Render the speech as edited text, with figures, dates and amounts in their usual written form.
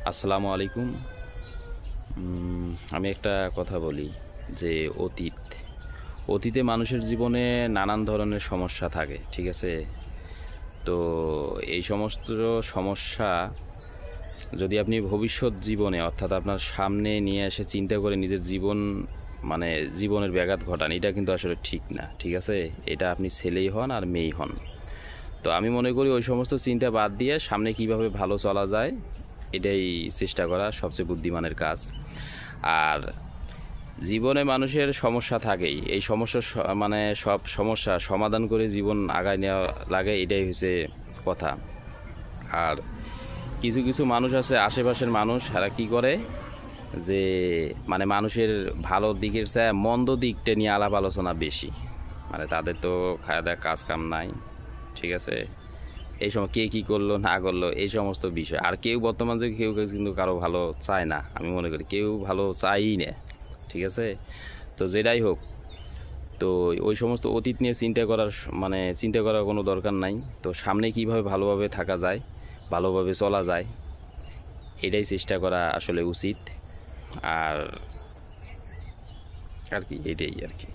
আসসালামু আলাইকুম। আমি একটা কথা বলি যে অতীতে মানুষের জীবনে নানান ধরনের সমস্যা থাকে, ঠিক আছে? তো এই সমস্ত সমস্যা যদি আপনি ভবিষ্যৎ জীবনে অর্থাৎ আপনার সামনে নিয়ে এসে চিন্তা করে নিজের জীবন মানে জীবনের ব্যাঘাত ঘটান, এটা কিন্তু আসলে ঠিক না, ঠিক আছে? এটা আপনি ছেলেই হন আর মেয়েই হন। তো আমি মনে করি ওই সমস্ত চিন্তা বাদ দিয়ে সামনে কিভাবে ভালো চলা যায় এটাই চেষ্টা করা সবচেয়ে বুদ্ধিমানের কাজ। আর জীবনে মানুষের সমস্যা থাকেই, এই সমস্যা মানে সব সমস্যা সমাধান করে জীবন আগায় নেওয়া লাগে, এটাই হচ্ছে কথা। আর কিছু কিছু মানুষ আছে, আশেপাশের মানুষ, এরা কি করে যে মানে মানুষের ভালো দিকের চেয়ে মন্দ দিকটা নিয়ে আলাপ আলোচনা বেশি। মানে তাদের তো খাওয়া দাওয়া কাজ কাম নাই, ঠিক আছে? এই সময় কে কী করলো না করলো এই সমস্ত বিষয়, আর কেউ বর্তমান যুগে কেউ কেউ কিন্তু কারো ভালো চায় না, আমি মনে করি কেউ ভালো চায়ই না, ঠিক আছে? তো যেটাই হোক, তো ওই সমস্ত অতীত নিয়ে চিন্তা করার কোনো দরকার নাই। তো সামনে কিভাবে ভালোভাবে থাকা যায়, ভালোভাবে চলা যায়, এটাই চেষ্টা করা আসলে উচিত। আর আর কি এটাই আর কি।